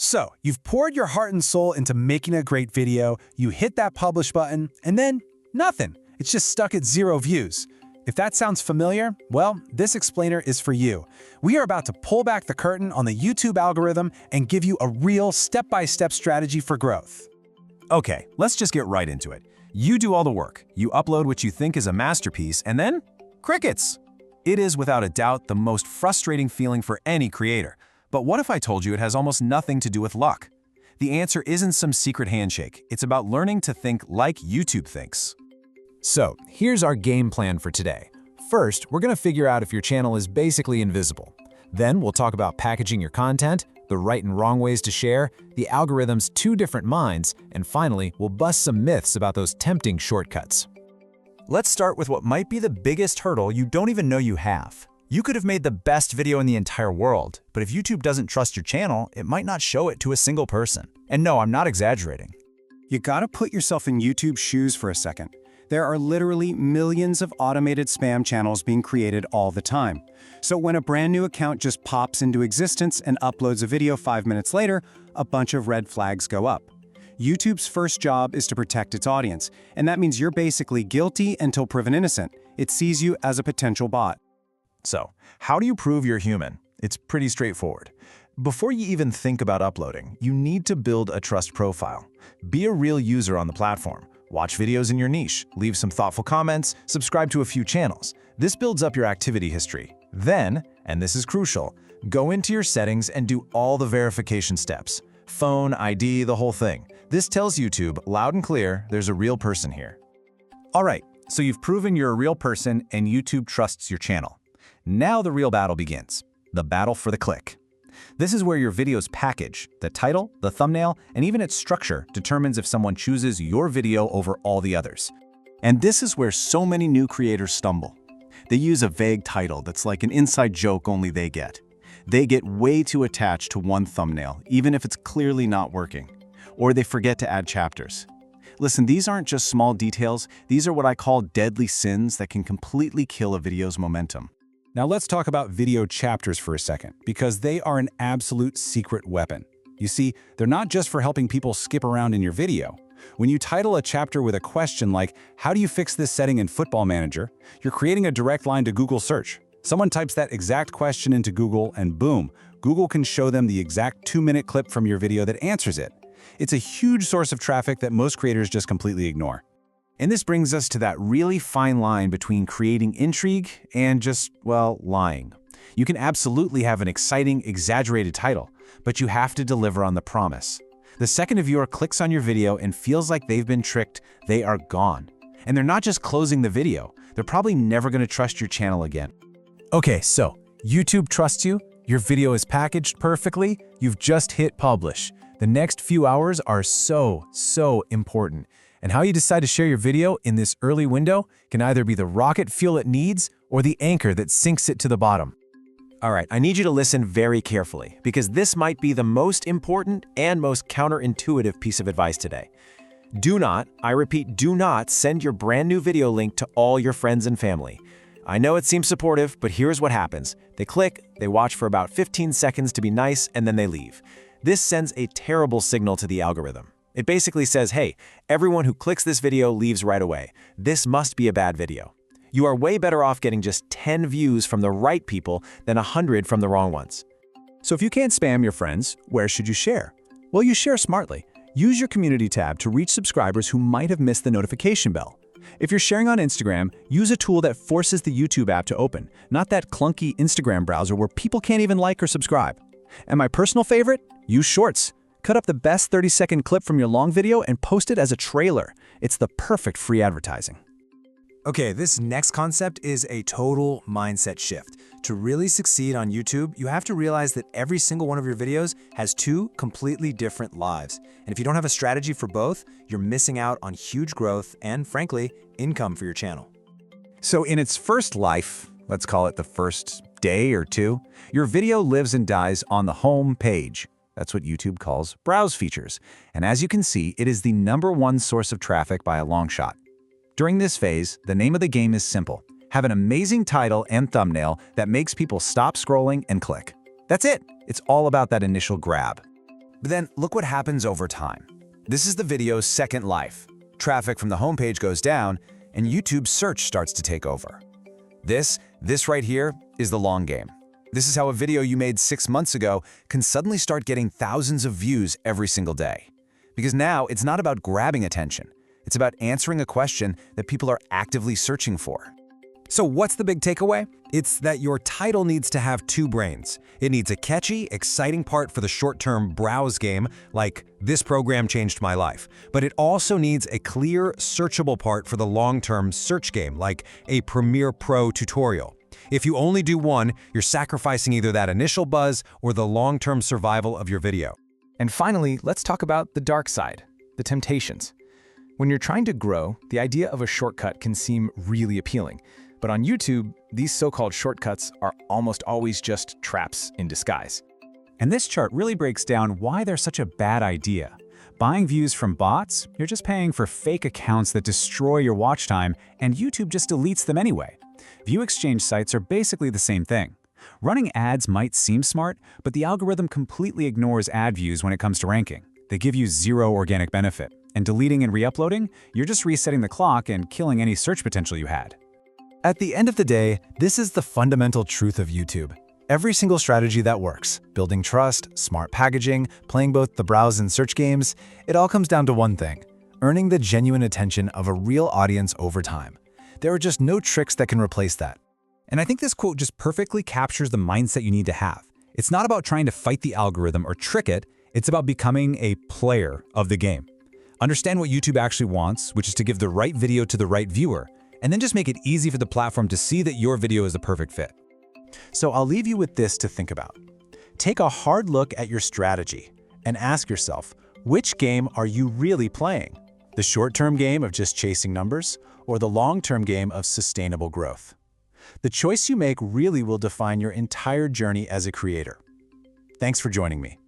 So, you've poured your heart and soul into making a great video, you hit that publish button, and then nothing. It's just stuck at 0 views. If that sounds familiar, well, this explainer is for you. We are about to pull back the curtain on the YouTube algorithm and give you a real step-by-step strategy for growth. Okay, let's just get right into it. You do all the work. You upload what you think is a masterpiece, and then crickets. It is without a doubt the most frustrating feeling for any creator. But what if I told you it has almost nothing to do with luck? The answer isn't some secret handshake. It's about learning to think like YouTube thinks. So, here's our game plan for today. First, we're going to figure out if your channel is basically invisible. Then we'll talk about packaging your content, the right and wrong ways to share, the algorithm's 2 different minds, and finally, we'll bust some myths about those tempting shortcuts. Let's start with what might be the biggest hurdle you don't even know you have. You could have made the best video in the entire world, but if YouTube doesn't trust your channel, it might not show it to a single person. And no, I'm not exaggerating. You gotta put yourself in YouTube's shoes for a second. There are literally millions of automated spam channels being created all the time. So when a brand new account just pops into existence and uploads a video 5 minutes later, a bunch of red flags go up. YouTube's first job is to protect its audience, and that means you're basically guilty until proven innocent. It sees you as a potential bot. So, how do you prove you're human? It's pretty straightforward. Before you even think about uploading, you need to build a trust profile. Be a real user on the platform. Watch videos in your niche, leave some thoughtful comments, subscribe to a few channels. This builds up your activity history. Then, and this is crucial, go into your settings and do all the verification steps. Phone, ID, the whole thing. This tells YouTube, loud and clear, there's a real person here. All right, so you've proven you're a real person and YouTube trusts your channel. Now the real battle begins, the battle for the click. This is where your video's package, the title, the thumbnail, and even its structure determines if someone chooses your video over all the others. And this is where so many new creators stumble. They use a vague title that's like an inside joke only they get. They get way too attached to one thumbnail, even if it's clearly not working. Or they forget to add chapters. Listen, these aren't just small details, these are what I call deadly sins that can completely kill a video's momentum. Now let's talk about video chapters for a second, because they are an absolute secret weapon. You see, they're not just for helping people skip around in your video. When you title a chapter with a question like, "How do you fix this setting in Football Manager?" you're creating a direct line to Google search. Someone types that exact question into Google and boom, Google can show them the exact 2-minute clip from your video that answers it. It's a huge source of traffic that most creators just completely ignore. And this brings us to that really fine line between creating intrigue and just, well, lying. You can absolutely have an exciting, exaggerated title, but you have to deliver on the promise. The second a viewer clicks on your video and feels like they've been tricked, they are gone. And they're not just closing the video, they're probably never going to trust your channel again. Okay, so YouTube trusts you, your video is packaged perfectly, you've just hit publish. The next few hours are so important. And how you decide to share your video in this early window can either be the rocket fuel it needs or the anchor that sinks it to the bottom. All right, I need you to listen very carefully because this might be the most important and most counterintuitive piece of advice today. Do not, I repeat, do not send your brand new video link to all your friends and family. I know it seems supportive, but here's what happens. They click, they watch for about 15 seconds to be nice, and then they leave. This sends a terrible signal to the algorithm. It basically says, hey, everyone who clicks this video leaves right away. This must be a bad video. You are way better off getting just 10 views from the right people than 100 from the wrong ones. So if you can't spam your friends, where should you share? Well, you share smartly. Use your community tab to reach subscribers who might have missed the notification bell. If you're sharing on Instagram, use a tool that forces the YouTube app to open, not that clunky Instagram browser where people can't even like or subscribe. And my personal favorite? Use Shorts. Cut up the best 30-second clip from your long video and post it as a trailer. It's the perfect free advertising. Okay, this next concept is a total mindset shift. To really succeed on YouTube, you have to realize that every single one of your videos has 2 completely different lives. And if you don't have a strategy for both, you're missing out on huge growth and, frankly, income for your channel. So in its first life, let's call it the first day or 2, your video lives and dies on the home page. That's what YouTube calls browse features. And as you can see, it is the #1 source of traffic by a long shot. During this phase, the name of the game is simple. Have an amazing title and thumbnail that makes people stop scrolling and click. That's it. It's all about that initial grab. But then look what happens over time. This is the video's second life. Traffic from the homepage goes down, and YouTube's search starts to take over. This right here is the long game. This is how a video you made 6 months ago can suddenly start getting thousands of views every single day. Because now it's not about grabbing attention. It's about answering a question that people are actively searching for. So what's the big takeaway? It's that your title needs to have two brains. It needs a catchy, exciting part for the short-term browse game, like "This program changed my life." But it also needs a clear, searchable part for the long-term search game, like a Premiere Pro tutorial. If you only do one, you're sacrificing either that initial buzz or the long-term survival of your video. And finally, let's talk about the dark side, the temptations. When you're trying to grow, the idea of a shortcut can seem really appealing. But on YouTube, these so-called shortcuts are almost always just traps in disguise. And this chart really breaks down why they're such a bad idea. Buying views from bots, you're just paying for fake accounts that destroy your watch time, and YouTube just deletes them anyway. View exchange sites are basically the same thing. Running ads might seem smart, but the algorithm completely ignores ad views when it comes to ranking. They give you zero organic benefit. And deleting and re-uploading, you're just resetting the clock and killing any search potential you had. At the end of the day, this is the fundamental truth of YouTube. Every single strategy that works, building trust, smart packaging, playing both the browse and search games, it all comes down to one thing: earning the genuine attention of a real audience over time. There are just no tricks that can replace that. And I think this quote just perfectly captures the mindset you need to have. It's not about trying to fight the algorithm or trick it, it's about becoming a player of the game. Understand what YouTube actually wants, which is to give the right video to the right viewer, and then just make it easy for the platform to see that your video is the perfect fit. So I'll leave you with this to think about. Take a hard look at your strategy and ask yourself, which game are you really playing? The short-term game of just chasing numbers, or the long-term game of sustainable growth? The choice you make really will define your entire journey as a creator. Thanks for joining me.